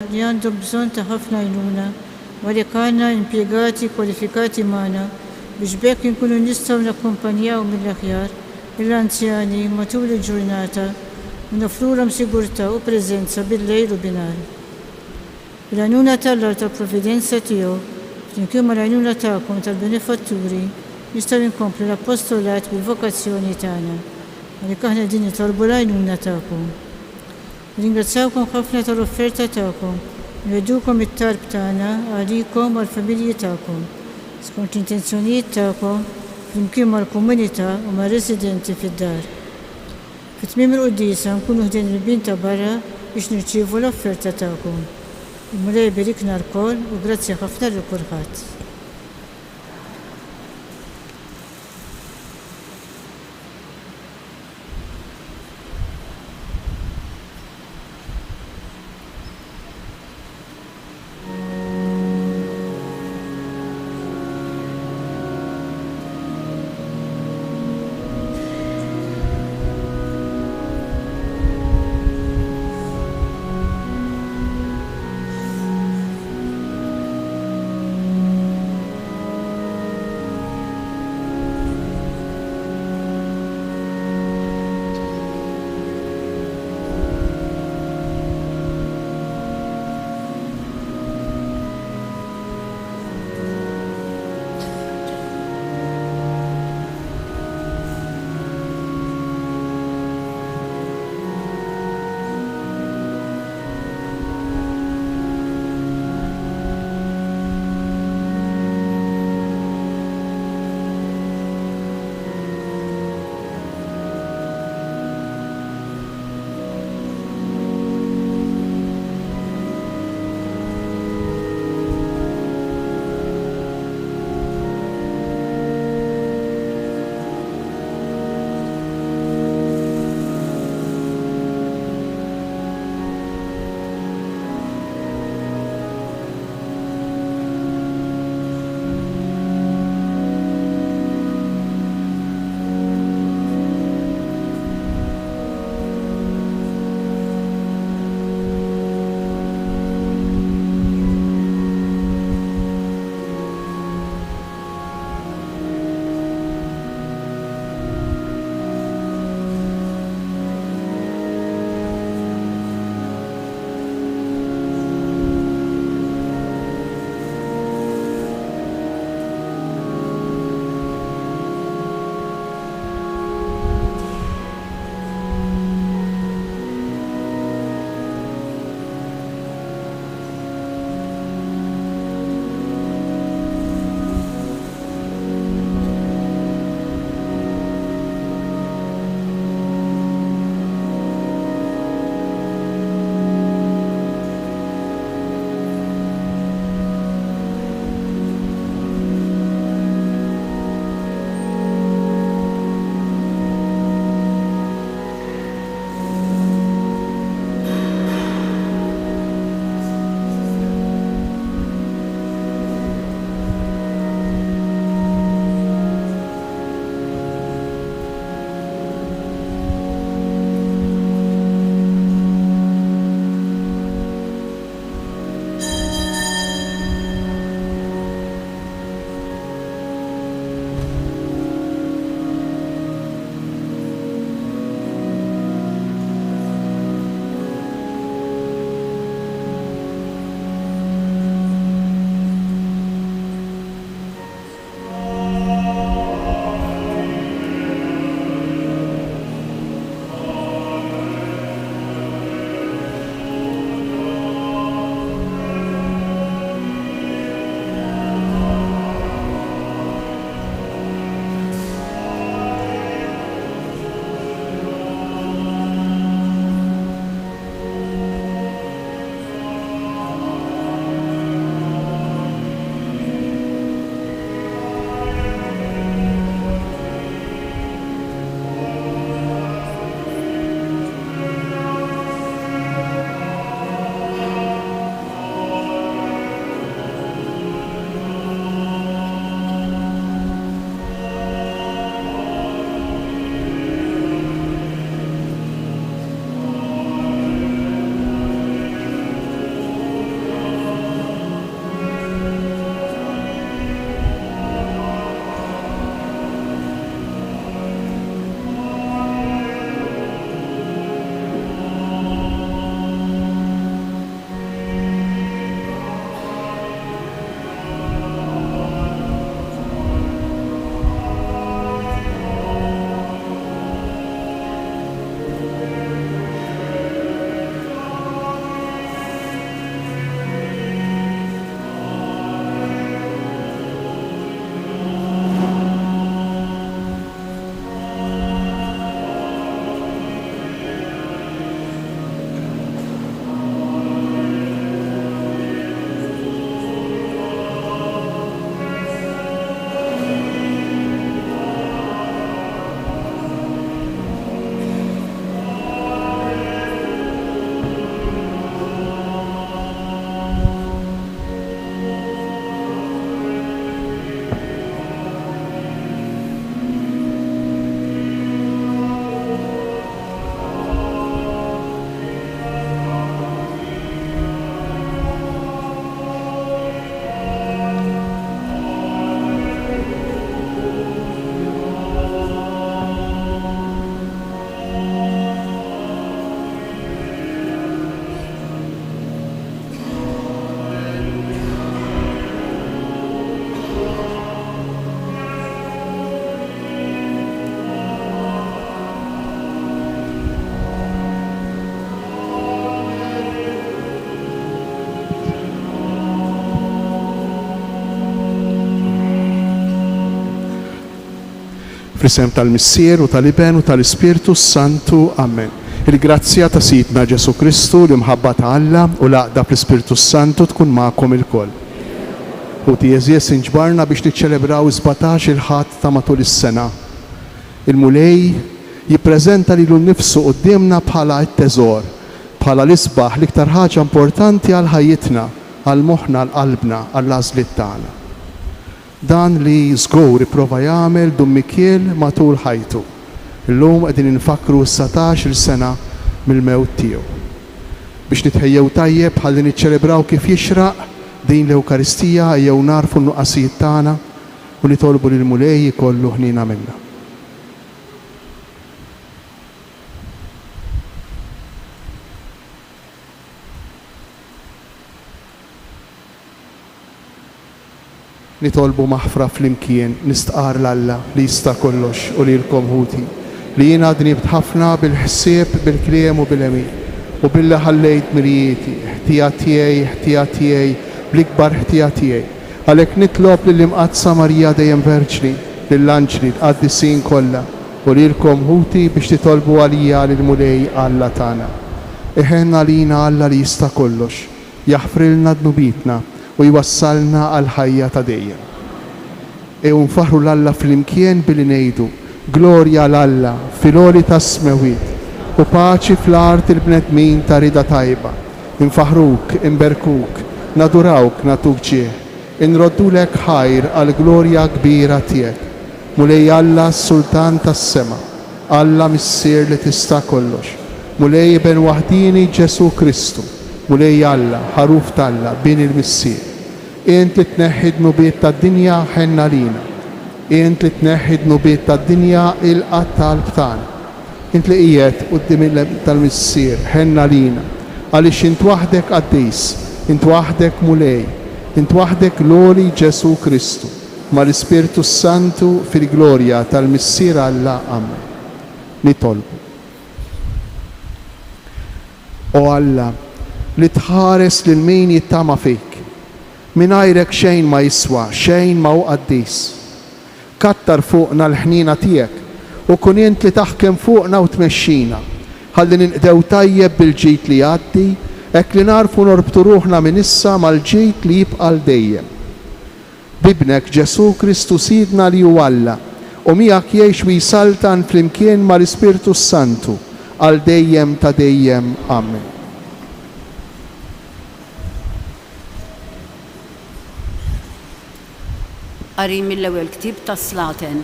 li għandhom bżonn ta' ħafna għajnuna u għalhekk għandna impjegati kwalifikati magħna biex bekk inkunu nistgħu nakkumpanjaw mill-aħjar l-anzjani matul il-ġurnata u nofrulhom sigurtà u preżenza bil-lejl u bin-nahar. Bil-għajnuna tal-Alla tal-Provvidenza tiegħu flimkien mal-għajnuna tagħkom tal-benefatturi nistgħu nkomplu l-appostolat bil-vokazzjoni tagħna. Għalhekk aħna din nitolbu l-għajnuna tagħkom. Ringrazzjawkom ħafna tal-offerta tagħkom, nwedukom it-talb tagħna għalikom u għall-familji tagħkom, skont l-intenzjonijiet tagħkom flimkien mal-komunità u mar-residenti fid-dar. Fit-tmiem il-qudiesa nkunu ħdejn il-bin ta' barra biex nirċievu l-offerta tagħkom. Il-Mulej berikna l-kol u grazzi ħafna lil kulħadd. F'isem tal-Missier u tal-Iben u tal-Ispirtu Santu. Amen. Il-grazzja ta' Sidna Ġesu Kristu li mħabba ta' Alla u laqda fl-Ispirtu Santu tkun magħkom ilkoll. U Jeżies inġbarna biex niċċelebraw 17 il-ħadd ta' matul is-sena. Il-mulej jippreżenta lilu nnifsu qudiemna bħala t-teżor, bħala l-isbaħ l-iktar ħaġa importanti għal ħajjitna, għal moħħna, għal qalbna, għall għażliet tagħna. Dan li żgur ipprova jagħmel Dun Mikiel matul ħajtu. Illum qegħdin infakru 17 sena mill-mewt tiegħu. Biex nitħejjew tajjeb ħalli niċċelebraw kif jixraq din l-Ewkaristija jew narfu n-nuqqasijiet tagħna u nitolbu lil mulej jkollu ħnina minnha. Nitolbu maħfra flimkien, nistqar l-Alla li jista' kollox u li l-komħuti li jiena dnibt ħafna bil-ħsieb, bil-kliem u bil-emin u billi ħallejt mirjieti, ħtija tiegħi, bl-ikbar ħtija tiegħi. Għalhekk nitlob lill imqazza Marija dejjem Verġni, lill-anġli, l-qaddisin kollha u li l-komħuti biex titolbu għalija lill-mulej Alla tagħna. Iħenna lina Alla li jista' kollox, jaħfrilna dnubitna u jwassalna għal ħajja ta' dejjem. Nfaħru l-Alla flimkien billi ngħidu glorja l-Alla fil-għoli tas-smewiet u paċi fl-art il-bnedmin ta' rida tajba. Infaħruk, inberkuk, nadurawk, natuk ġieħ, inroddulek ħajr għal glorja kbira tiegħek. Mulej Alla s-Sultan tas-sema, Alla Missier li tista' kollox, mulej ben waħdini Ġesu Kristu, mulej Alla, ħaruf t'Alla, bin il-Missier. Int li tneħħi d-nubiet tad-dinja ħenna lina. Int li tneħħi d-nubiet tad-dinja il-qatt tal-qalb tagħna. Int li qiegħed quddiem tal-Missier ħenna lina. Għaliex int waħdek Qaddis, int waħdek mulej, int waħdek l-għoli Ġesu Kristu, mal-Ispirtu Santu fil-glorja tal-Missier Alla. Amen. Nitolbu. O Alla, li tħares lil min jittama fik. Mingħajrek xejn ma jiswa, xejn ma hu qaddis. Kattar fuqna l-ħnina tiegħek u kun int li taħkem fuqna u tmexxina. Ħalli ninqdew tajjeb bil-ġid li jgħaddi, hekk li narfu norbtu ruħna minn issa mal-ġid li jibqa' dejjem. Bibnek Ġesu Kristu Sidna li hu Alla u miegħek jgħix u jsaltan flimkien mal-Ispirtu Santu għal dejjem ta' dejjem. Amen. Qari mill-ewwel ktieb ta' Slaten.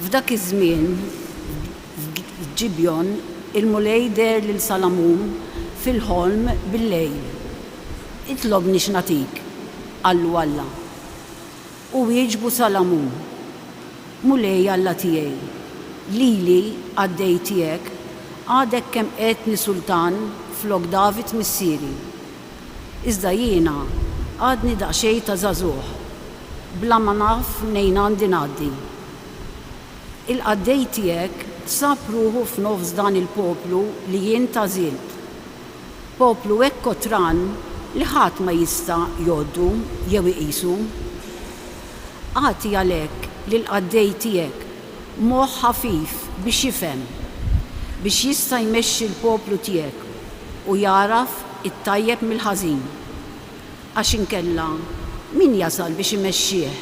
F'dak iż-żmien f'Ġibjon il-mulej der lil Salamun fil-ħolm bil-lejl. Itlobni x'natik, qallu Alla. U wieġbu Salamun, mulej Alla tiegħi, lili għaddej tiegħek għadek kemm qedni sultan flok David missieri. Iżda jiena għadni daqsxejn ta' żagħżugħ, bla ma naf nejn għandi ngħaddi. Il-qaddej tiegħek sab ruħu f'nofs dan il-poplu li jien tażilt. Poplu hekk kotran li ħadd ma jista' jgħoddu jew iqisu. Agħti għalhekk lill-qaddej tiegħek moħħ ħafif biex jifhem, biex jista' jmexxi l-poplu tiegħek u jaraf it-tajjeb mill-ħażin. Għax inkella min jasal biex imexxih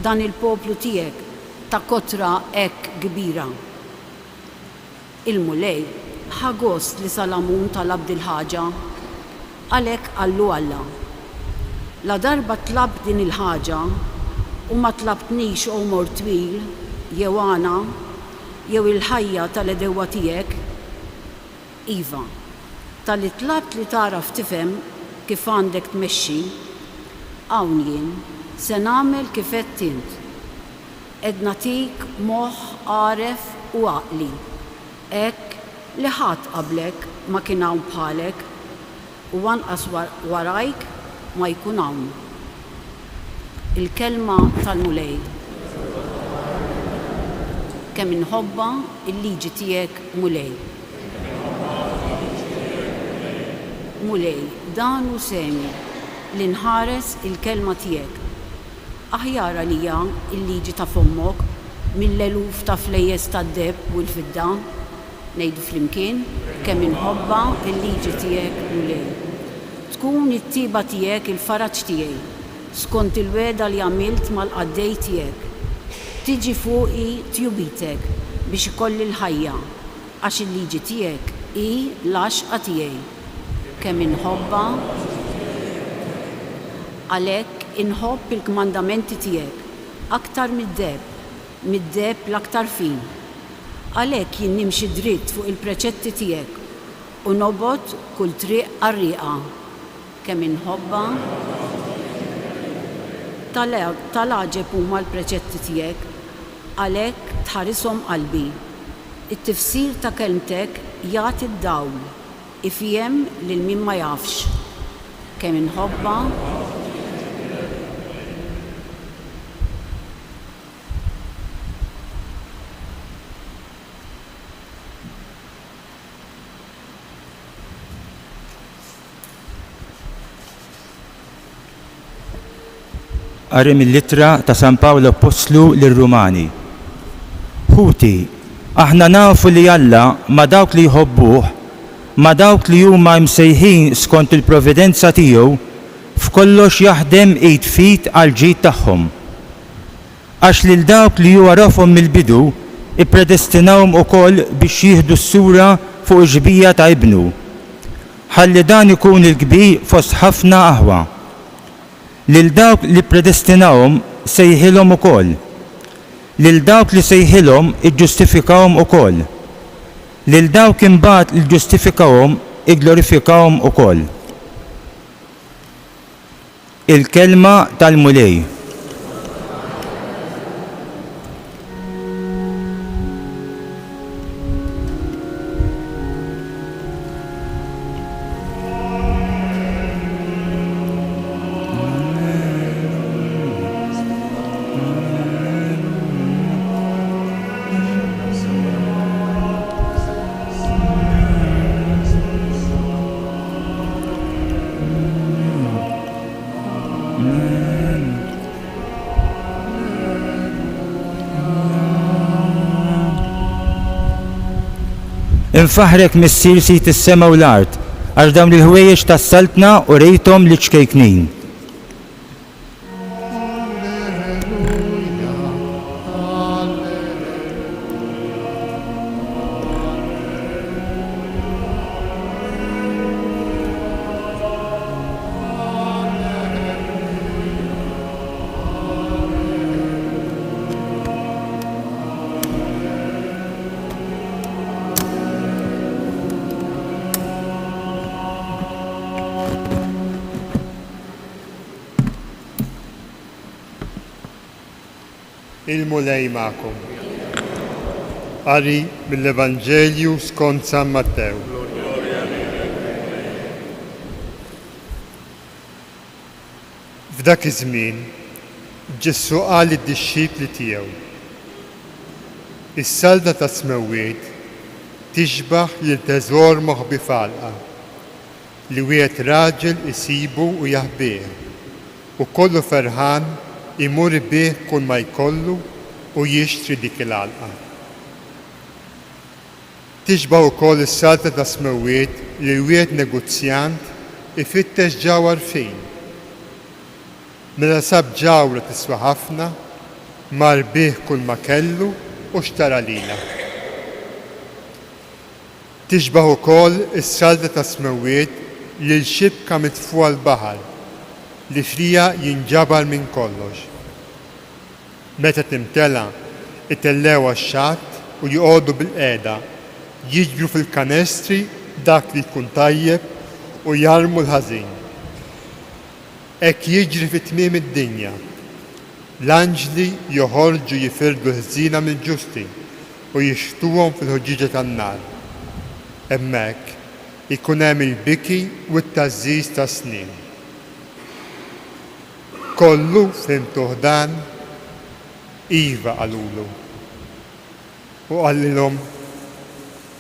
dan il-poplu tiegħek ta' kotra hekk kbira. Il-mulej ħa gost li Salamun talab dil ħaġa, għalhekk qallu Alla. La darba tlab din il-ħaġa u ma tlabtnix umor twil jew għana jew il-ħajja tal-edewwa tiegħek. Iva, tal-li tlabt li taraf tifhem kif għandek tmexxi, hawn jien se nagħmel kif qed int. Qed nagħtik moħħ għaref u għaqli, hekk li ħadd qablek ma kien hawn bħalek u anqas warajk ma jkun hawn. Il-kelma tal-mulej. Kemm inħobba il-liġi tiegħek mulej. Mulej, dan hu semi li nħares il-kelma tiegħek. Aħjar għalija il-liġi ta' fommok mill-eluf ta' flejjes tad-deb u l-fidda, ngħidu flimkien, kemm inħobba il-liġi tiegħek u lej. Tkun it-tiba tiegħek il-faraġġ tiegħi, skont il-weda li għamilt mal-qaddej tiegħek. Tiġi fuqi tjubitek biex ikolli l-ħajja, għax il-liġi tiegħek hi l-għaxqa tiegħi. Kemm inħobba għalhekk inħobb il-kmandamenti tiegħek aktar mid-deb l-aktar fin. Għalhekk jien nimxi dritt fuq il-preċetti tiegħek u nobgħod kull triq qarrieqa. Kemm inħobba tal-għaġeb huma l-preċetti tiegħek għalhekk tħarishom qalbi. It-tifsir ta' kelmtek jagħti d-dawl, ifhem lil min ma jafx. Kemm inħobba Qari mill-littra ta' San Pawlo Apostlu lir-Rumani. Ħuti, aħna nafu li Alla ma dawk li jħobbuh, ma dawk li huma msejħin skont il-providenza tiegħu f'kollox jaħdem id fit għal ġid tagħhom. Għax lil dawk li huwa rafhom mill-bidu ippredestinawhom ukoll biex jieħdu s-sura fuq ġbija ta' ibnu. Ħalli dan ikun il-kbir fost ħafna aħwa. Lil dawk li predestinawhom sejħilhom ukoll. Lil dawk li sejħilhom iġġustifikawhom ukoll. Lil dawk imbagħad li ġustifikawhom igglorifikawhom ukoll. Il-kelma tal-mulej. Infaħrek missier sit is-sema u l-art, għax dawn il-ħwejjeġ tas-saltna u rejthom li ċkejknin. Il-mulej ma'kom. Qari mill-Evanġelju skont San Mattew. F'dak iż-żmien Ġesu qal lid-dixxipli tiegħu: Is-salda ta' smewwiet tixbaħ lil teżor moħbi f'għalqa li wieħed raġel isibu u jaħbih u kollu ferħan imur bih kull ma jkollu u jixtri dik il-għalqa. Tixbaħ ukoll is-salda ta' smewwiet li wieħed negozjant ifittex ġawar fejn. Mela sab ġawra tiswa ħafna, mar bih kull ma kellu u xtara lila. Tixbaħ ukoll is-salda ta' smewwiet li l-xibka mitfuqa l-baħar li frija jinġabar minn kollox. Meta timtela itellew għax-xatt u joqogħdu bil-qiegħda jiġbru fil-kanestri dak li jkun tajjeb u jarmu l-ħażin. Hekk jiġri fit-tmiem id-dinja. L-anġli joħorġu jifirdu ħżiena mill-ġusti u jixtuhom fil-ħoġġiġa tan-nar. Hemmhekk ikun hemm il-biki u t-tażżiż ta' snin. Kollu fhimtuh dan, iva qalulu. U qallilhom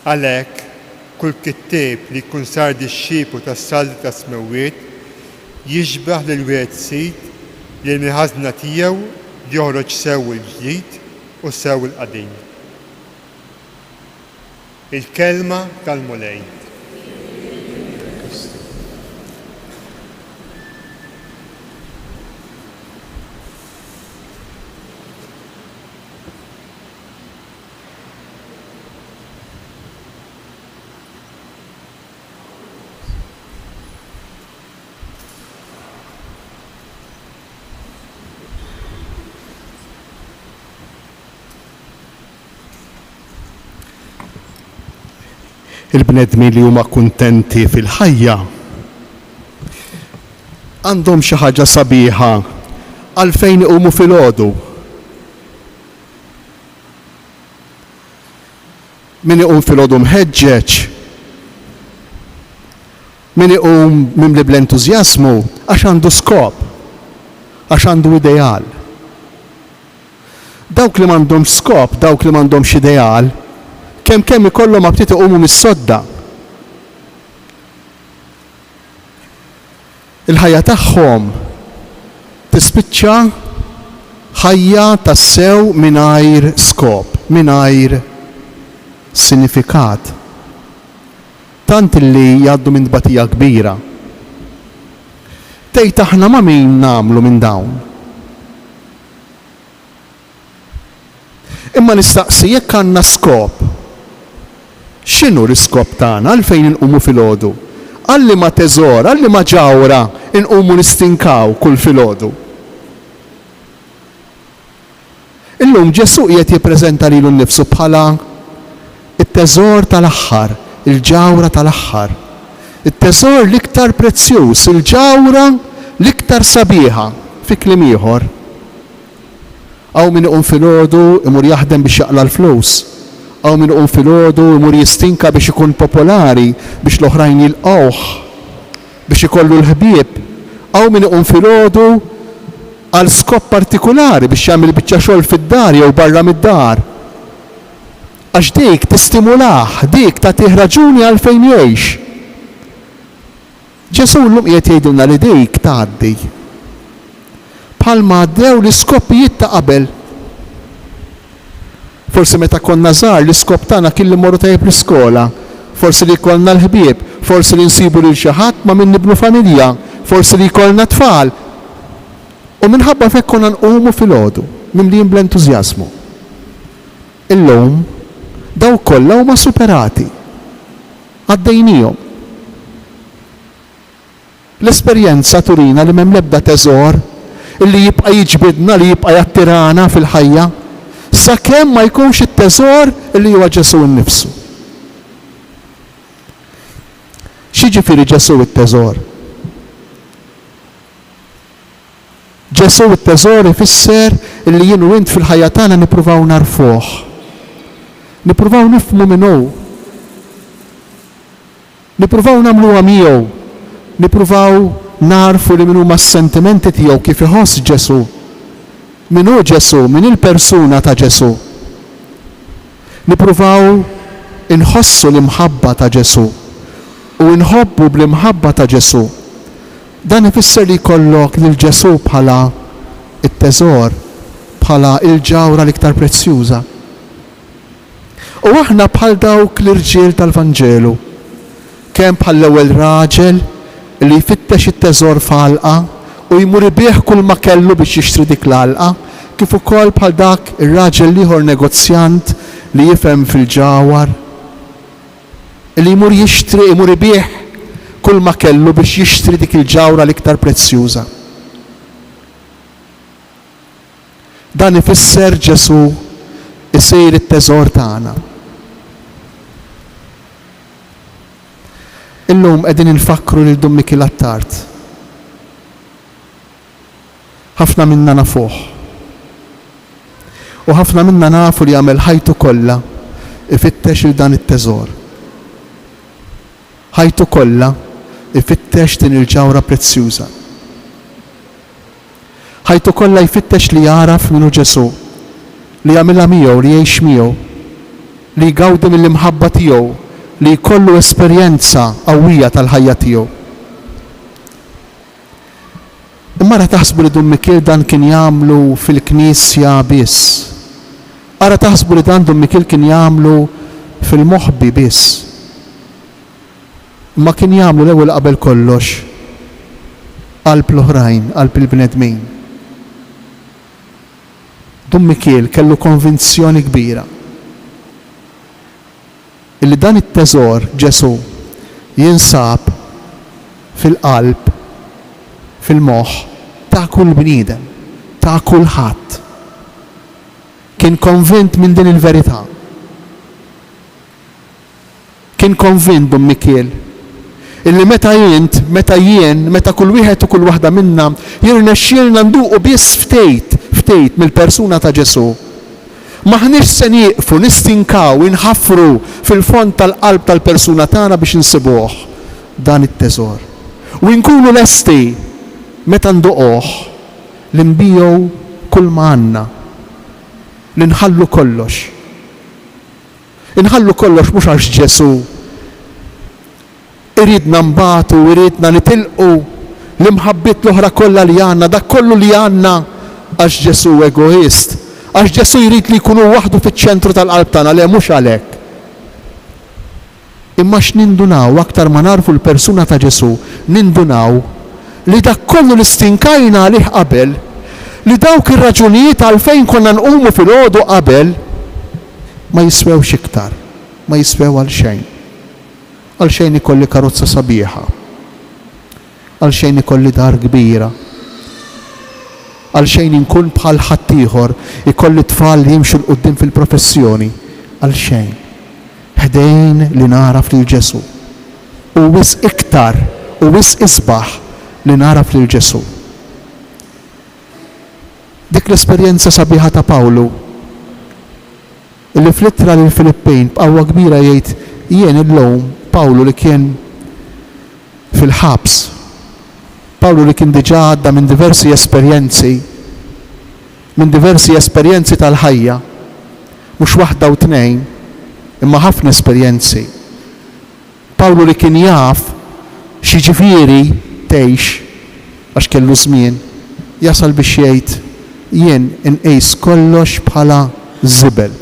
għalhekk kull kittieb li jkun sar dixxieplu tas-saldi ta' smewwiet jixbaħ lil wieħed sit li l-ħażna tiegħu joħroġ sew il-ġdid u sew il-qadim. Il-kelma tal-mulej. Il-bnedmi li huma kuntenti fil-ħajja għandhom xi ħaġa sabiħa għalfejn iqumu filgħodu. Min iqum filgħodu mħeġġeġ, min iqum mimli bl-entużjażmu għax għandu skop, għax għandu ideal. Dawk li m'għandhomx skop, dawk li m'għandhomx ideal, kemm ikollhom ma bdiet iqumu mis-sodda. Il-ħajja tagħhom tispiċċa ħajja tassew mingħajr skop, mingħajr sinifikat. Tant li jgħaddu minn tbatija kbira. Tgħid aħna ma' min nagħmlu minn dawn. Imma nistaqsi jekk għandna skop. X'inhu l-iskop tagħna għalfejn inqumu filgħodu? Għalli ma teżor, għalli ma ġawra inqumu nistinkaw kull filgħodu. Illum Ġesu qiegħed jippreżenta lilu nnifsu bħala it-teżor tal-aħħar, il-ġawra tal-aħħar. It-teżor l-iktar prezzjuż, il-ġawra l-iktar sabiħa fi kliem ieħor. Hawn min iqum filgħodu imur jaħdem biex jaqla l-flus. Hawn min iqum filgħodu imur jistinka biex ikun popolari, biex l-oħrajn jilqgħuh, biex ikollu l-ħbieb. Hawn min iqum filgħodu għal skop partikulari biex jagħmel biċċa xogħol fid-dar jew barra mid-dar. Għax dik tistimulah, dik tagħtih raġuni għalfejn jgħix. Ġesu llum qiegħed jgħidulna li dik tgħaddi. Bħalma għaddew l-iskopijiet ta' qabel. Forsi meta konna żgħar l-iskop tagħna kien li mmorru tajjeb l-iskola, forsi li jkollna l-ħbieb, forsi li nsibu lil xi ħadd ma' min nibnu familja, forsi li jkollna tfal. U minħabba fekk konna nqumu filgħodu mimlijin bl-entużjażmu. Illum daw kollha huma superati. Għaddejnihom. L-esperjenza turina li m'hemm l-ebda teżor illi jibqa' jiġbidna, li jibqa' jattirana fil-ħajja. Sakemm ma jkunx it-teżor illi huwa Ġesu nnifsu. X'jiġifieri Ġesu it-teżor? Ġesu it-teżor ifisser illi jien u int fil-ħajja tagħna nippruvaw narfuh. Nippruvaw nifhmu min hu. Nippruvaw nagħmluha miegħu. Nippruvaw narfu li min huma s-sentimenti tiegħu kif iħoss Ġesu. Min hu Ġesu, min il-persuna ta' Ġesu. Nippruvaw inħossu l-imħabba ta' Ġesu u nħobbu bl-imħabba ta' Ġesu. Dan ifisser li jkollok lil Ġesu bħala it-teżor, bħala il-ġawra l-iktar prezzjuża. U aħna bħal dawk l-irġiel tal-Vanġelu, kemm bħal l-ewwel raġel li jfittex it-teżor f'għalqa u jmur ibih kull ma kellu biex jixtri dik l-għalqa, kif ukoll bħal dak ir-raġel ieħor negozjant li jifhem fil-ġawar, li jmur jixtri, jmur ibih kull ma kellu biex jixtri dik il-ġawra l-iktar prezzjuża. Dan ifisser Ġesu isir it-teżor tagħna. Illum qegħdin infakru lil Dum Mikil Attart. Ħafna minna nafuh. U ħafna minna nafu li jagħmel ħajtu kollha ifittex il dan it-teżor. Ħajtu kollha ifittex din il-ġawra prezzjuża. Ħajtu kollha jfittex li jaraf minnu Ġesu, li jagħmilha miegħu, li jgħix miegħu, li jgawdi mill-imħabba tiegħu, li jkollu esperjenza qawwija tal-ħajja tiegħu. Imma ra taħsbu li Dum Mikil dan kien jagħmlu fil-Knisja biss. Ara taħsbu li dan Dom Mikiel kien jagħmlu fil-moħbi biss. Ma kien jagħmlu l-ewwel qabel kollox qalb l-oħrajn, qalb il-bnedmin. Dom Mikiel kellu konvinzjoni kbira illi dan it-teżor Ġesu jinsab fil-qalb, fil-moħħ ta' kull bniedem, ta' kulħadd. Kien konvint minn din il-verità. Kien konvint Dom Mikiel illi meta jien, meta kull wieħed u kull waħda minna jirnexxielna nduqu biss ftit mill-persuna ta' Ġesu. Maħniex se nieqfu nistinkaw, inħaffru fil-fond tal-qalb tal-persuna tagħna biex insibuh dan it-teżor. U nkunu lesti meta nduquh li nbiegħu kull ma għandna, li nħallu kollox. Inħallu kollox mhux għax Ġesu iridna nbatu, iridna nitilqu l-imħabbit l-oħra kollha li għandna, dak kollu li għandna għax Ġesu egoist, għax Ġesu jrid li jkunu waħdu fiċ-ċentru tal-qalb tagħna, le mhux għalhekk. Imma x'nindunaw aktar ma narfu l-persuna ta' Ġesu, nindunaw li dak kollu li stinkajna għalih qabel, li dawk ir-raġunijiet għalfejn konna nqumu fil-għodu qabel ma jiswewx iktar, ma jiswew għal xejn. Għal xejn ikolli karozza sabiħa, għal xejn ikolli dar kbira, għal xejn inkun bħal ħaddieħor ikolli tfal li jimxu l-qudiem fil-professjoni, għal xejn. Ħdejn li naraf lil Ġesu. U wis iktar, u wis isbaħ li naraf lil Ġesu. Dik l-esperjenza sabiħa ta' Pawlu, illi fl-ittra lil Filippejn b'qawwa kbira jgħid jien illum Pawlu li kien fil-ħabs, Pawlu li kien diġà għadda minn diversi esperjenzi tal-ħajja, mhux waħda u tnejn, imma ħafna esperjenzi. Pawlu li kien jaf xi ġifieri tgħix għax kellu żmien, jasal biex jgħid jien inqis kollox bħala żibel.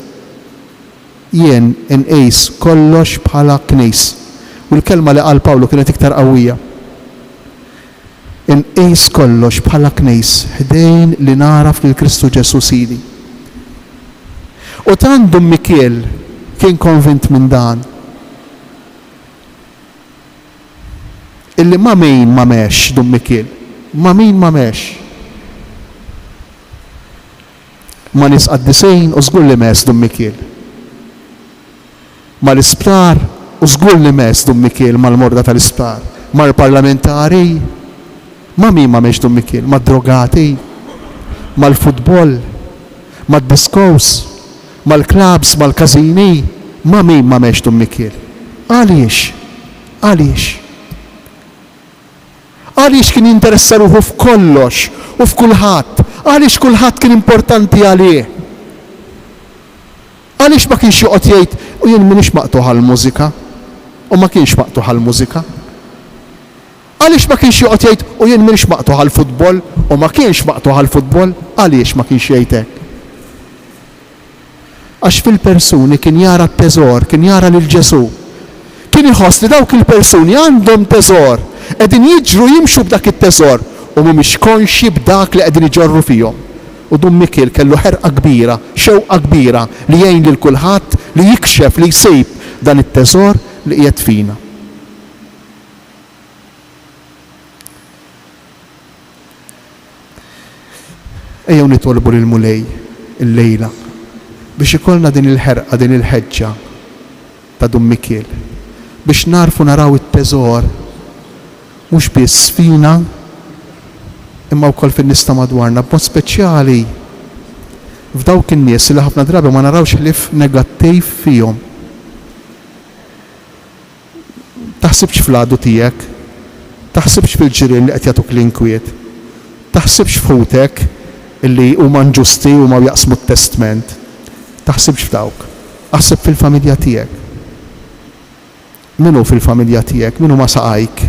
Jien inqis kollox bħala knies. U l-kelma li qal Pawlu kienet iktar qawwija. Inqis kollox bħala knies, ħdejn li naraf lil Kristu Ġesu Sidi. U tant Dom Mikiel kien konvint minn dan. Illi ma min ma mex Dom Mikiel, ma min ma mex. Ma nies qaddisejn u żgur li mes Dom Mikiel. Ma l-isptar u żgur li mes Dom Mikiel mal-morda tal-isptar. Ma l-parlamentari, ma min ma mex Dom Mikiel, ma drogati, ma l-futbol, ma d-diskos, ma l-klabs, ma l-kazini, ma min ma mex Dom Mikiel. Għaliex? Għaliex? Għaliex kien jinteressa ruħu f'kollox u f'kulħadd? Għaliex kulħadd kien importanti għalih? Għaliex ma kienx joqgħod jgħid u jien m'iniex maqtuħ għall-mużika u ma kienx maqtuħ għall-mużika? Għaliex ma kienx joqgħod jgħid u jien m'iniex maqtuħ għall-futbol u ma kienx maqtuħ għall-futbol? Għaliex ma kienx jgħid hekk? Għax fil-persuni kien jara t-teżor, kien jara lil Ġesu. Kien iħoss li dawk il-persuni għandhom teżor, qegħdin jiġru jimxu b'dak it-teżor u mhumiex konxi b'dak li qegħdin iġorru fihom. U Dom Mikiel kellu ħerqa kbira, xewqa kbira li jgħin lil kulħadd li jikxef li jsib dan it-teżor li qiegħed fina. Ejjew nitolbu lil Mulej il-lejla biex ikollna din il-ħerqa, din il-ħeġġa ta' Dom Mikiel, biex narfu naraw it-teżor mhux biss fina imma wkoll fin-nies ta' madwarna, b'mod speċjali f'dawk in-nies li ħafna drabi ma narawx ħlief negattiv fihom. Taħsibx fl-għadu tiegħek, taħsibx fil-ġirien li qed jagħtuk l-inkwiet, taħsibx f'ħutek illi huma inġusti u ma jaqsmu t-testament, taħsibx f'dawk, aħseb fil-familja tiegħek. Minu fil-familja tiegħek, minu ma saqajk,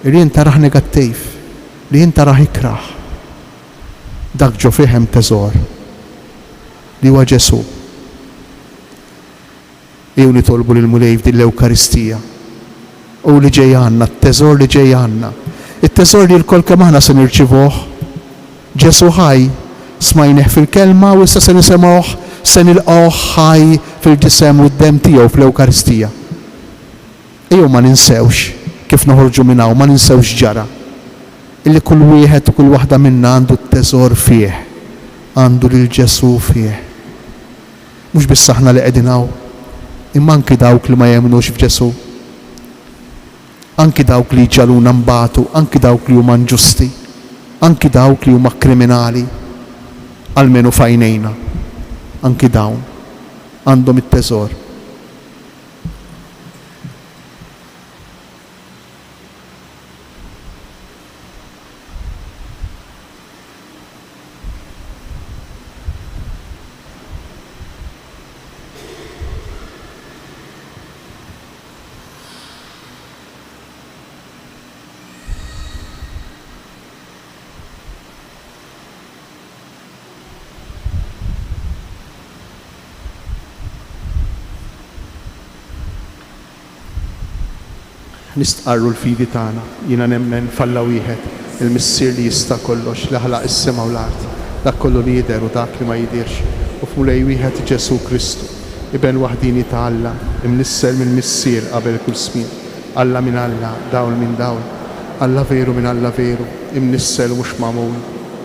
li jien taraħ negattiv, li jien taraħ ikraħ. Dak ġo fihem teżor li huwa Ġesu. Jew nitolbu lil mulej f'din l-Ewkaristija. U li ġej għandna, t-teżor li ġej għandna. it-teżor li l-kol kemm aħna se nirċivuh. Ġesu ħaj smajnieh fil-kelma u issa se nisimgħuh se nilqgħuh ħaj fil-ġisem u d-dem tiegħu fl-Ewkaristija. Ejjew ma ninsewx kif noħorġu minn hawn, ma ninsewx ġara. Illi kull wieħed u kull waħda minna għandu t-teżor fih, għandu lil Ġesu fih. Mhux biss aħna li qegħdin hawn, imma anki dawk li ma jemnux f'Ġesu. Anki dawk li ġaluna mbagħtu, anki dawk li huma inġusti, anki dawk li huma kriminali, almenu fajnejna, anki dawn għandhom it-teżor. Nistqarru l-fidi tagħna, jiena nemmen falla wieħed, il-Missier li jista' kollox, li ħlaq is-sema u l-art, dak kollu li jidher u dak li ma jidirx, u f'mulej wieħed Ġesu Kristu, iben waħdini ta' Alla, imnissel minn Missier qabel kull smien, Alla minn Alla, dawl minn dawl, Alla veru minn Alla veru, imnissel u mhux magħmul,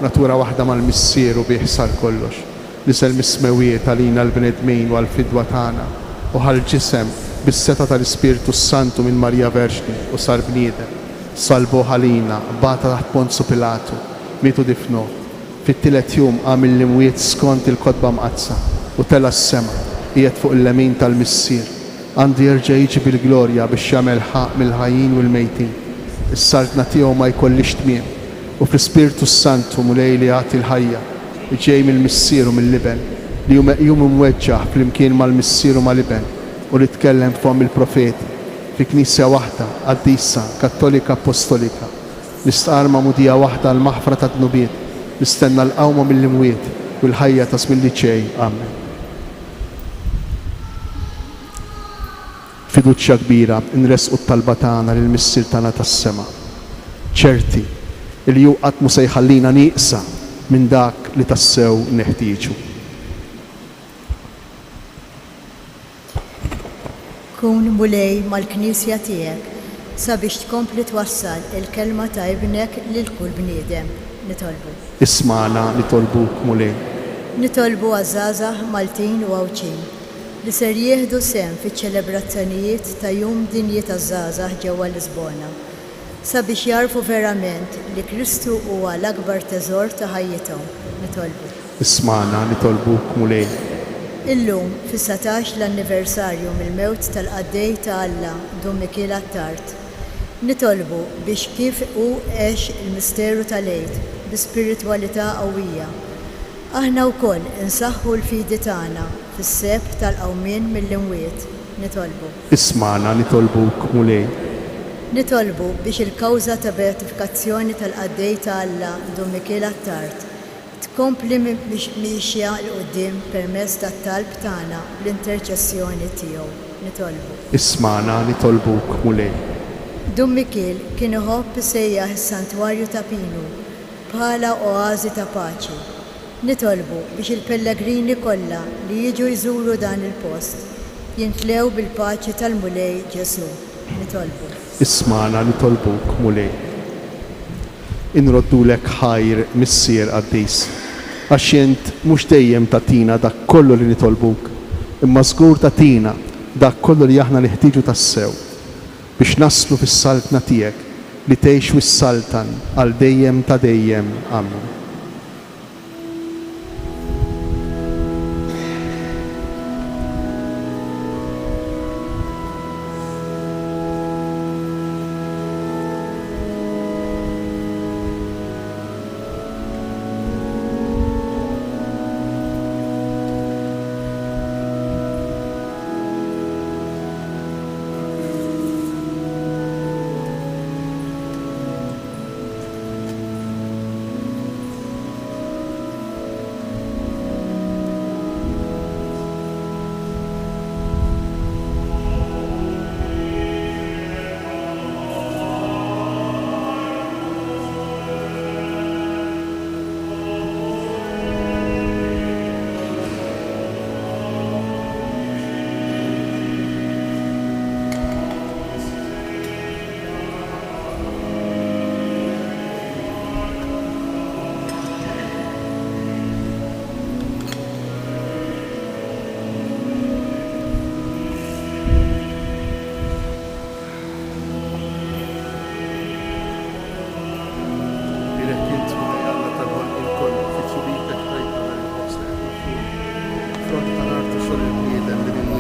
natura waħda mal-Missier u bih sar kollox, nisel mismewiet għalina l-bnedmin u għall-fidwa tagħna, u ħal-ġisem bis-seta tal-Ispiritu Santu minn Marija Verġni u sar bniedem, salbu ħalina, bata taħt Ponzu Pilatu, mietu difnuh. Fit-tielet jum għamil l-imwiet skont il-kotba mqazza u tela s-sema, qiegħed fuq il-lemin tal-Missier. Għandu jerġa' jiġi bil-glorja biex jagħmel ħaq mill-ħajjin u l-mejtin. Is-sardna tiegħu ma jkollix tmiem u fl-Ispiritu Santu mulej li jagħti l-ħajja li ġej mill-Missier u mill-liben li hu meqjum imweġġaħ flimkien mal-Missier u mal-liben u li tkellem f'hom il-profeti fi knisja waħda qaddisa kattolika apostolika nistqar mudija waħda l-maħfra ta' dnubiet nistenna l-qawma mill-imwiet u l-ħajja ta' żmien li ġej. Amen. Fiduċja kbira nresqu t-talba tagħna lill-Missier tagħna tas-sema. ċerti li hu qatt mhu se jħallina nieqsa minn dak li tassew neħtieġu. Kun mulej mal-Knisja tiegħek sabiex tkompli twassal il-kelma ta' ibnek lil kull bniedem. Nitolbu. Isma'na nitolbuk mulej. Nitolbu għażażagħ Maltin u Għawċin li ser jieħdu sehem fiċ-ċelebrazzjonijiet ta' jum dinji taż-żgħażagħ ġewwa Lisbona sabiex jarfu verament li Kristu huwa l-akbar teżor ta' ħajjithom. Nitolbu. Isma'na nitolbuk mulej. Illum, fis-17 l-anniversarju mill-mewt tal-qaddej ta' Alla Dun Mikiel Attart, nitolbu biex kif hu għex il-misteru tal-Għid bi spiritwalità qawwija. Aħna wkoll insaħħu l-fidi tagħna fis-sebt tal-qawmien mill-imwiet. Nitolbu. Isma'na nitolbuk mulej. Nitolbu biex il-kawża ta' beatifikazzjoni tal-qaddej ta' Alla Dun Mikiel Attart tkompli biex miexja l-qudiem permezz tat-talb tagħna bl-interċessjoni tiegħu. Nitolbu. Isma'na nitolbuk mulej. Dun Mikiel kien iħobb isejjaħ is-santwarju ta' Pinu bħala oażi ta' paċi. Nitolbu biex il-pellegrini kollha li jiġu jżuru dan il-post jintlew bil-paċi tal-mulej Ġesu. Nitolbu. Isma'na nitolbuk mulej. Inroddulek ħajr Missier qaddis, għax int mhux dejjem tagħtina dak kollu li nitolbuk, imma żgur tagħtina dak kollu li aħna neħtieġu tassew biex naslu fis-saltna tiegħek li tgħix wis-saltan għal dejjem ta' dejjem. Amen.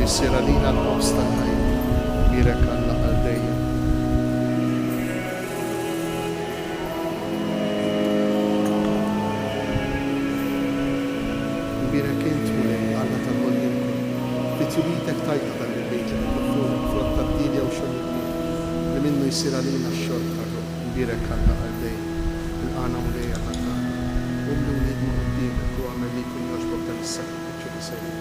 يصير لينا الخبز tal-ħajja. Mirek Alla għal dejjem. Mirek int mulej Alla tal-għollim li tjubitek tajta dan il-bejt li t-tufur frott tat-tidja u xogħol li minnu jisir lina x-xogħol tal-ruħ. Mirek Alla għal dejjem. Il-qana mulej Alla umlu nidmu qudiemek u għamel li kun joġbok dan is-sakrifiċċju li sejri.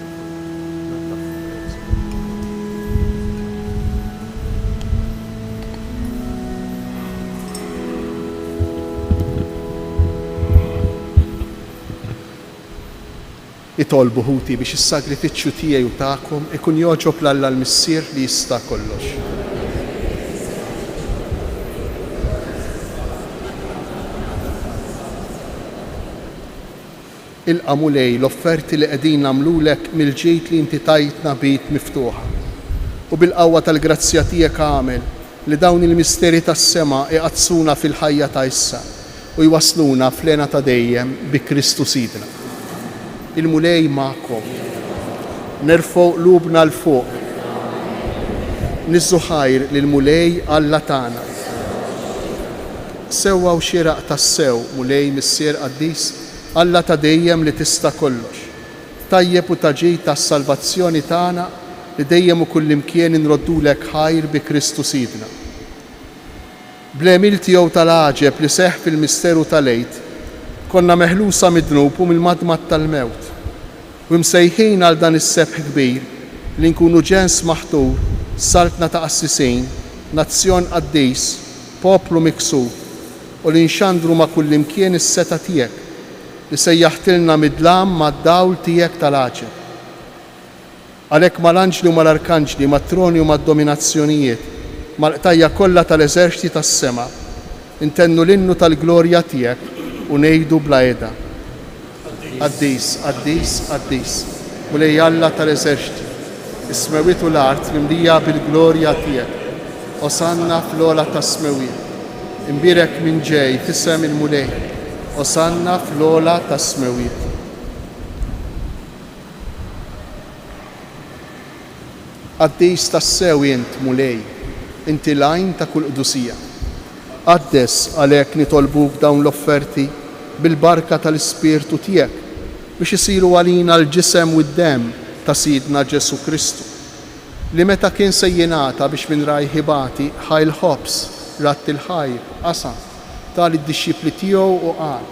Itolbu ħuti biex is-sagrifiċċju tiegħi u tagħkom ikun joġob l-Alla l-Missier li jista' kollox. Ilqa' mulej l-offerti li qegħdin nagħmlulek mill-ġid li inti tajtna bit miftuħa. U bil-qawwa tal-grazzja tiegħek għamel li dawn il-misteri tas-sema iqazzuna fil-ħajja ta' issa u jwasluna f'lena ta' dejjem bi Kristu Sidna. Il-mulej ma'kom. Nerfgħu qlubna l fuq. Niżżu ħajr lill-mulej Alla tagħna. Sewwa u xieraq tas-sew mulej Missier Qaddis Alla ta' dejjem li tista' kollox. Tajjeb u taġid tas-salvazzjoni tagħna li dejjem u kullimkien inroddulek ħajr bi Kristu Sidna. Bl-emil tiegħu tal-għaġeb li seħħ fil-misteru tal-għid konna meħlusa mid-dnub u mill-madmat tal-mewt. U msejħin għal dan is-sebħ kbir li nkunu ġens maħtur, saltna ta' qassisin, nazzjon qaddis, poplu miksur u li nxandru ma' kullimkien is-seta tiegħek li sejjaħtilna midlam mad-dawl tiegħek tal-għaġeb. Għalhekk mal-anġli u mal-arkanġli, mat-troni u mad-dominazzjonijiet, mal-qtajja kollha tal-eżerċiti tas-sema, intennu l-innu tal-glorja tiegħek u ngħidu bla qiegħda. Qaddis, qaddis, qaddis, mulej Alla tal-eżerċiti, is-smewiet u l-art mimlija bil-glorja tiegħek. Osanna fl-ola tas-smewiet. Imbirek minn ġej f'isem il-mulej. Osanna fl-ola tas-smewiet. Qaddis tas-sew int mulej, inti l-għajn ta' kull qdusija. Qaddes għalhekk nitolbuk dawn l-offerti bil-barka tal-Ispirtu tiegħek biex isiru għalina l-ġisem u d-dem ta' Sidna Ġesu Kristu li meta kien sejjinata biex minn rajħibati ħajl ħobs ratt il-ħajr qasam tal-id-dixxipli tiegħu u qal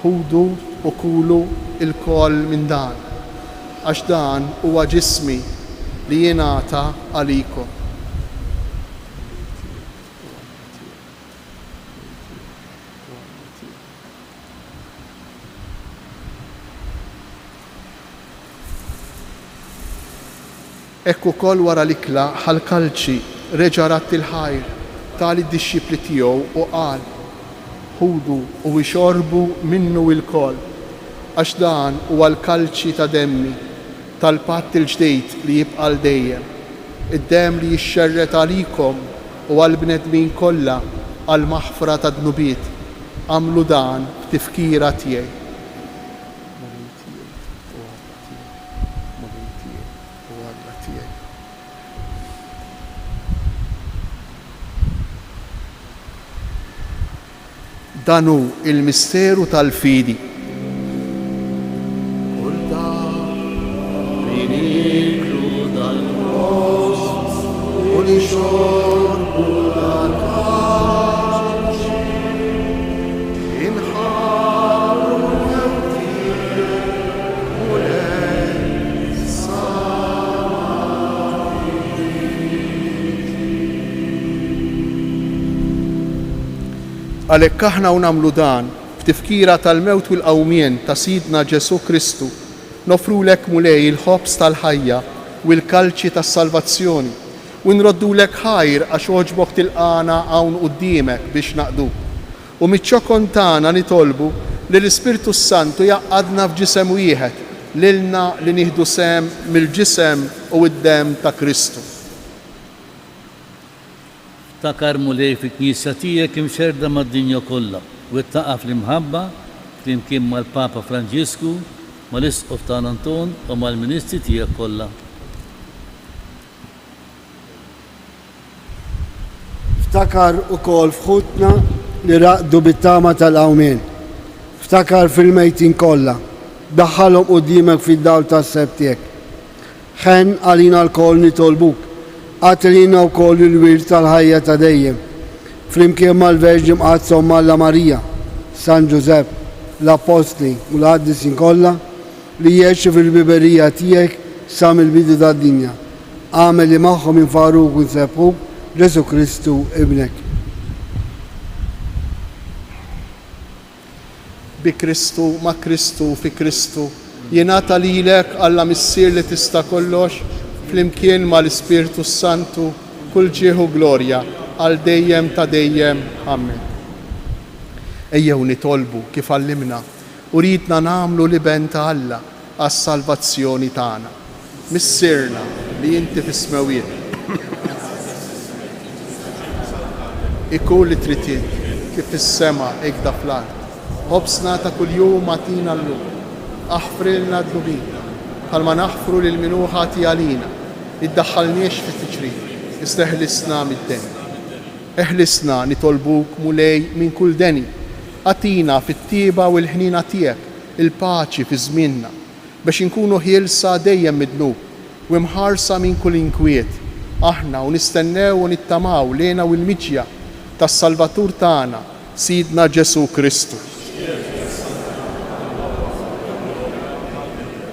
ħudu u kulu il-koll minn dan għax dan huwa ġismi li jingħata għalikom. Ekku kol wara l-ikla ħal-kalċi reġa' ratt il-ħajr tal-id-dixxipli tiegħu u qal ħudu u ixorbu minnu il-kol għax dan huwa l-kalċi ta' demmi tal-patt il-ġdejd li jibqa' dejjem, id-dem li jixxerret għalikom u għall-bnedmin kollha għal maħfra ta' dnubiet. Għamlu dan b'tifkira tiegħi. Danu il-misteru tal-fidi. Kull dan li niklu dal-most u li xorbu dal-kalċi inħarru l-mewtijiet u għalhekk aħna u nagħmlu dan f'tifkira tal-mewt u l-qawmien ta' Sidna Ġesu Kristu nofrulek mulej il-ħobs tal-ħajja u l-kalċi tas-salvazzjoni u nroddulek ħajr għax oġbok tilqana hawn quddiemek biex naqdu. U miċ-ċokon tagħna nitolbu li l-Ispirtu Santu jaqqadna f'ġisem wieħed lilna li nieħdu sem mill-ġisem u d-dem ta' Kristu. Takar mulej fil-Knisja tiegħek imxerda mad-dinja kollha u ttaqaf l-imħabba flimkien mal-Papa Franġisku, mal-Isqof San Anton u mal-Ministri tiegħek kollha. Ftakar u kol fħutna li raqdu bit-tama tal-qawmien. Ftakar fil-mejtin kollha. Daħħalhom qudiemek fid-dawl tas-sebtiek. Ħen għalina l-kol nitolbuk. Għatlina wkoll il-wirt tal-ħajja ta' dejjem. Flimkien mal-Verġi Mqazza u Malla Marija, San Ġusepp, l-Apostli u l-Qaddisin kollha li jgħixu fil-biberija tiegħek sa mill-bidu tad-dinja. Għamel li magħhom infaruk u nsebħuk Ġesu Kristu ibnek. Bi Kristu, ma' Kristu, fi Kristu, jingħata lilek Alla missier li tista' kollox, flimkien mal-Ispirtu Santu, kull ġieħu glorja, għal dejjem ta' dejjem. Amen. Ejjew nitolbu kif għallimna u ridna nagħmlu liben ta' Alla għas-salvazzjoni tagħna. Missierna li inti fis-smawiet. Ikun li trid kif fis-sema hekk da fl-ard. Ħobsna ta' kuljum agħtina llum. Aħfrilna d-dubina bħalma naħfru lil min hu ħati għalina. Iddaħħalniex fit-tiġrid, isteħlisna mid-deni. Eħlisna nitolbuk mulej minn kull deni. Għatina fit-tieba u l-ħnina tiegħek il-paċi fi żmienna biex inkunu ħielsa dejjem mid-dnub u mħarsa minn kull inkwiet. Aħna u nistennew u nittamaw lejna u l-miġja tas-Salvatur tagħna, Sidna Ġesu Kristu.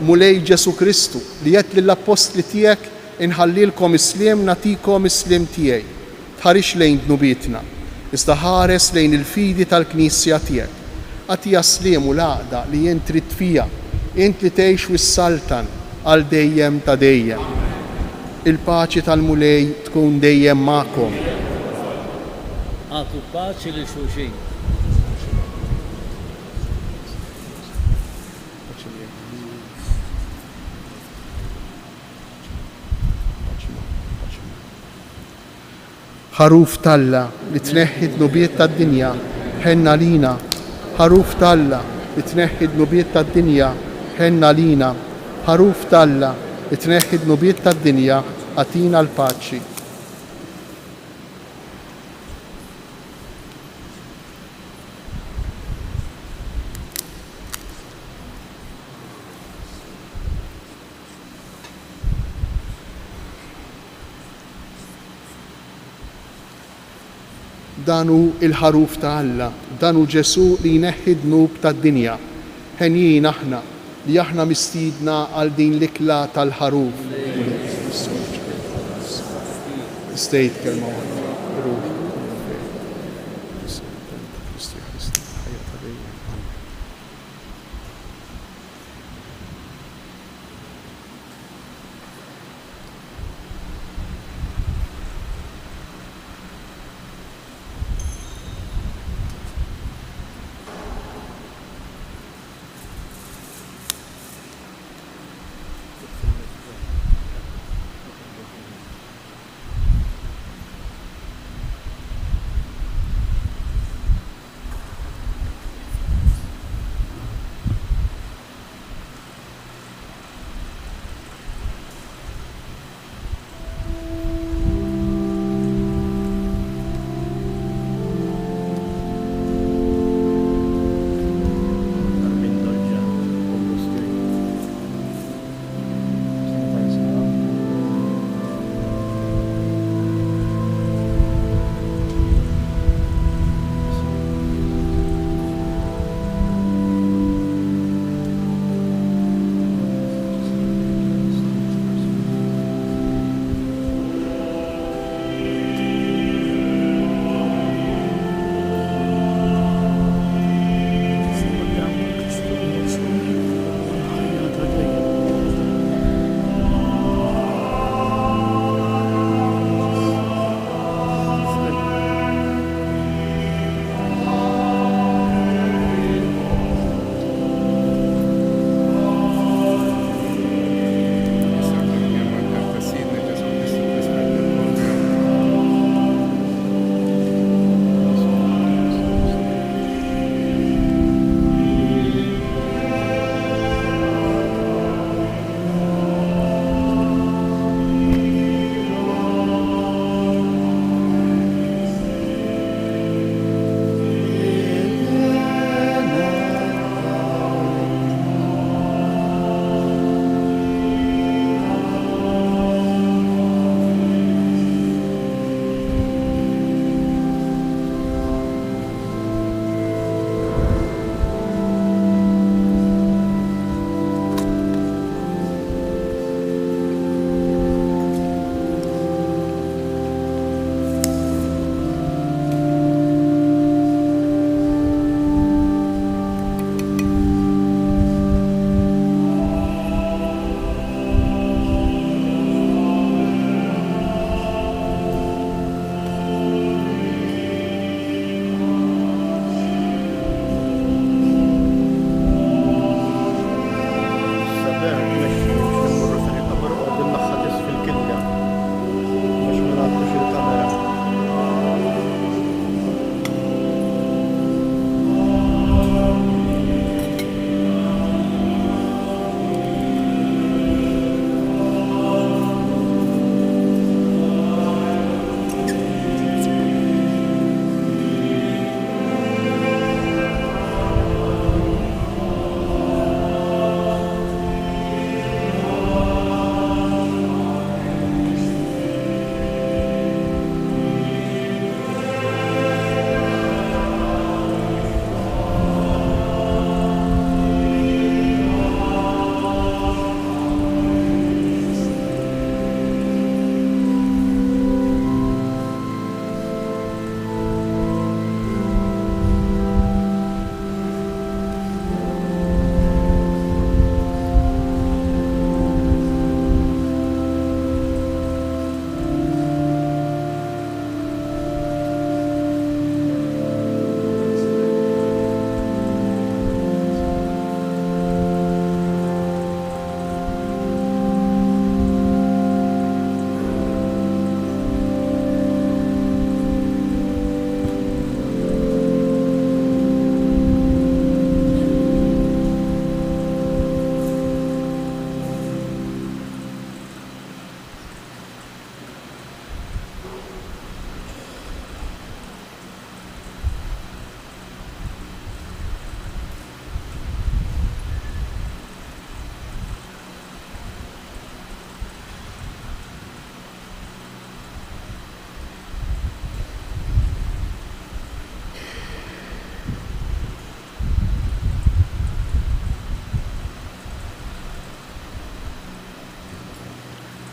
Mulej Ġesu Kristu li qed lill-Apostli tiegħek inħallilkom isliem natikom isliem tiegħi. Tħarix lejn dnubietna, iżda ħares lejn il-fidi tal-Knisja tiegħek. Għatija sliem u l-għaqda li jien trid fija, int li tgħix wis-saltan għal dejjem ta' dejjem. Il-paċi tal-mulej tkun dejjem magħkom. Għatu paċi li xulxin. Ħaruf Talla li tneħħi d-nubiet tad-dinja ħenna lina. Ħaruf Talla li tneħħi d-nubiet tad-dinja ħenna lina. Ħaruf Talla li tneħħi d-nubiet tad-dinja għatina l-paċi. Danu il-ħaruf ta' Alla, danu Ġesu li jneħħi d-dnub tad-dinja. Ħenjin aħna li aħna mistiedna għal din l-ikla tal-ħaruf. Stejt kelma waħda.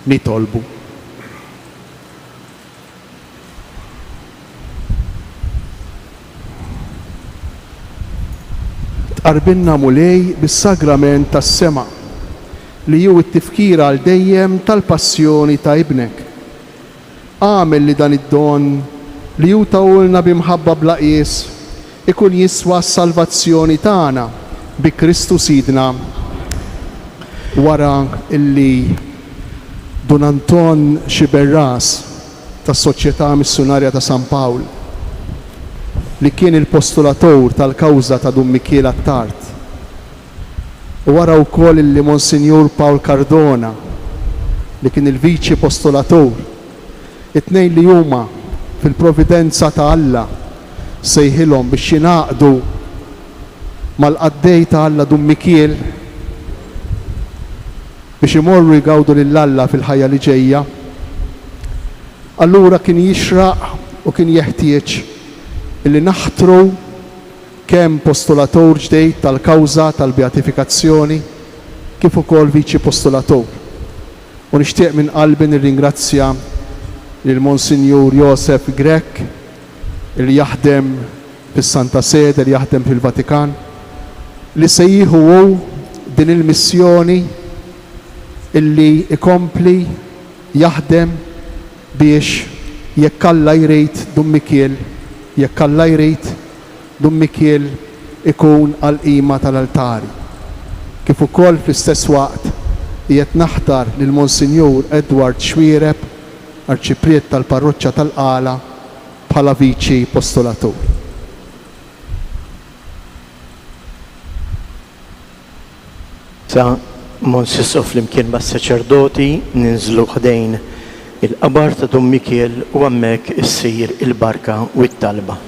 nitolbu. Tqarbilna mulej bis-sagrament tas-sema li hu t-tifkira għal dejjem tal-passjoni ta' ibnek. Għamel li dan id-don li hu tawulna bimħabba bla qies ikun jiswa s-salvazzjoni tagħna bi Kristu Sidna wara illi Don Anton Xiberras tas-Soċjetà Missjonarja ta' San Pawl li kien il-postulatur tal-kawża ta' Dun Mikiel Attart. U wara wkoll li Monsinjur Paul Cardona li kien il-viċi postulatur, it-tnejn li huma fil-providenza ta' Alla sejħilhom biex jingħaqdu mal-qaddej ta' Alla Dun Mikiel biex imorru jgawdu lil Alla fil-ħajja li ġejja. Allura kien jixraq u kien jeħtieġ illi naħtru kemm postulatur ġdejd tal-kawża tal-beatifikazzjoni kif ukoll viċi postulatur. U nixtieq minn qalbi nirringrazzja lil Monsinjur Joseph Grek li jaħdem fis-Santa Sede, li jaħdem fil-Vatikan, li se jieħu din il-missjoni illi ikompli jaħdem biex jekk Alla jrid Dun Mikiel, jekk Alla jrid Dun Mikiel ikun għall-qima tal-altari. Kif ukoll fl-istess waqt qiegħed naħtar lil Monsinjur Edward Xwiereb, arċipriet tal-Parroċċja tal-Qala, bħala viċi postulatur. Sa Monsistu flimkien mas-saċerdoti ninżlu ħdejn il-qabar ta' Dun Mikiel u hemmhekk issir il-barka u t-talba.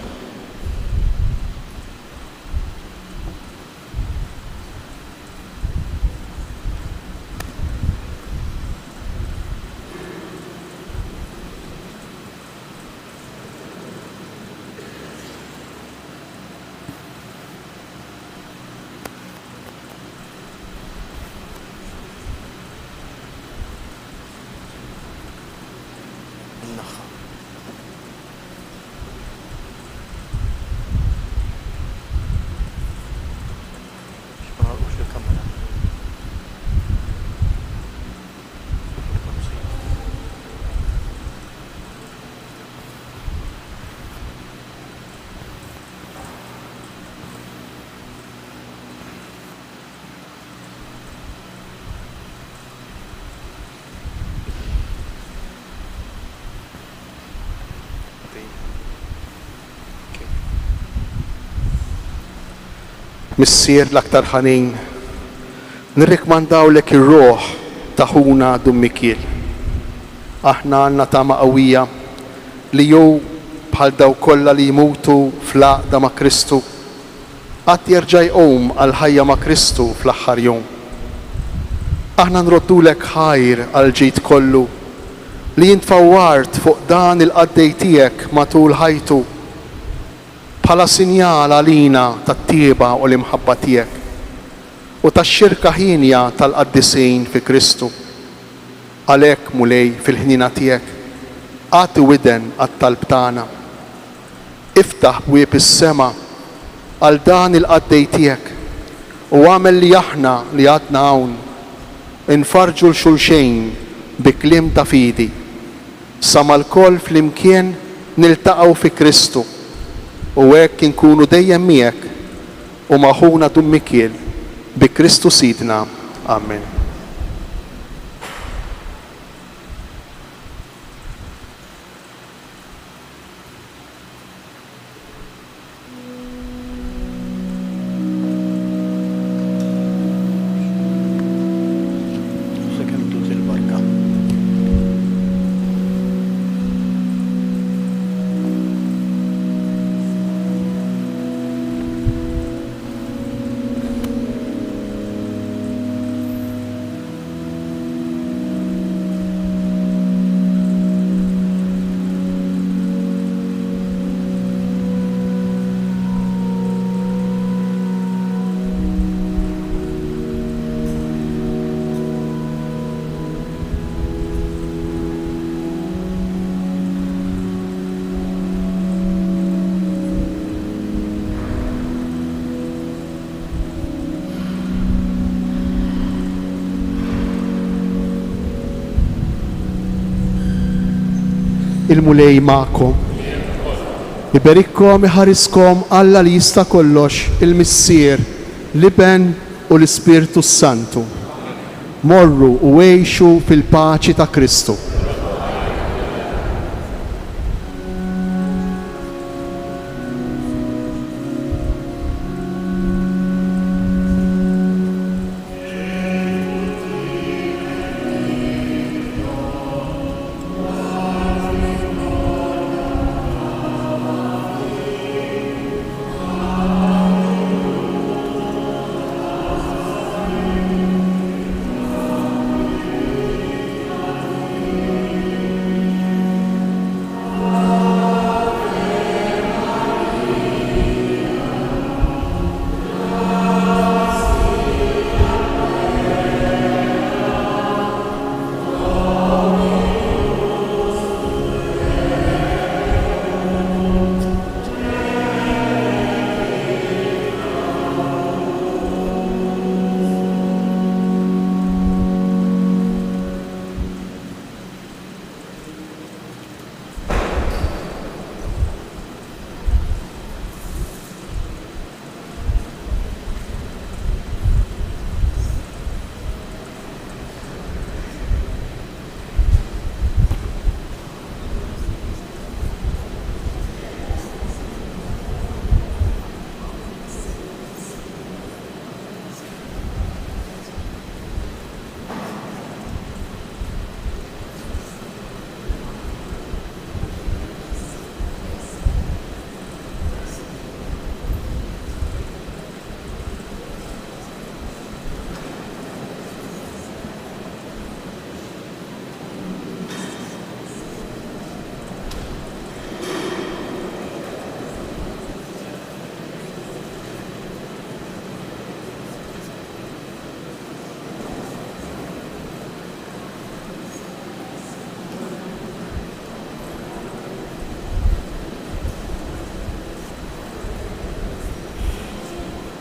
Missier l-aktar ħanin, nirrikmandaw lek ir-ruħ ta' ħuna Dun Mikiel. Aħna għandna tama qawwija li jew bħal daw kollha li jmutu fl-għaqda ma' Kristu qatt jerġa' jqum għal ħajja ma' Kristu fl-aħħar jum. Aħna nroddulek ħajr għal ġid kollu li jintfawwart fuq dan il-qaddej tiegħek matul ħajtu bħala sinjal għalina tat-tieba u l-imħabba tiegħek u tax-xirka ħinja tal-qaddisin fi Kristu. Għalhekk mulej fil-ħnina tiegħek għati widen għat-talb tagħna. Iftaħ bwieb is-sema għal dan il-qaddej tiegħek u għamel li aħna li għadna hawn infarġu l-xulxejn bi kliem ta' fidi sa mal-koll flimkien niltaqgħu fi Kristu u hekk inkunu dejjem miegħek u ma' ħuna Dun Mikiel bi Kristu Sidna. Amen. il-mulej ma'kom. Iberikkom iħariskom Alla li jista' kollox, il-Missier, l-Iben u l-Ispirtu Santu. Morru u għejxu fil-paċi ta' Kristu.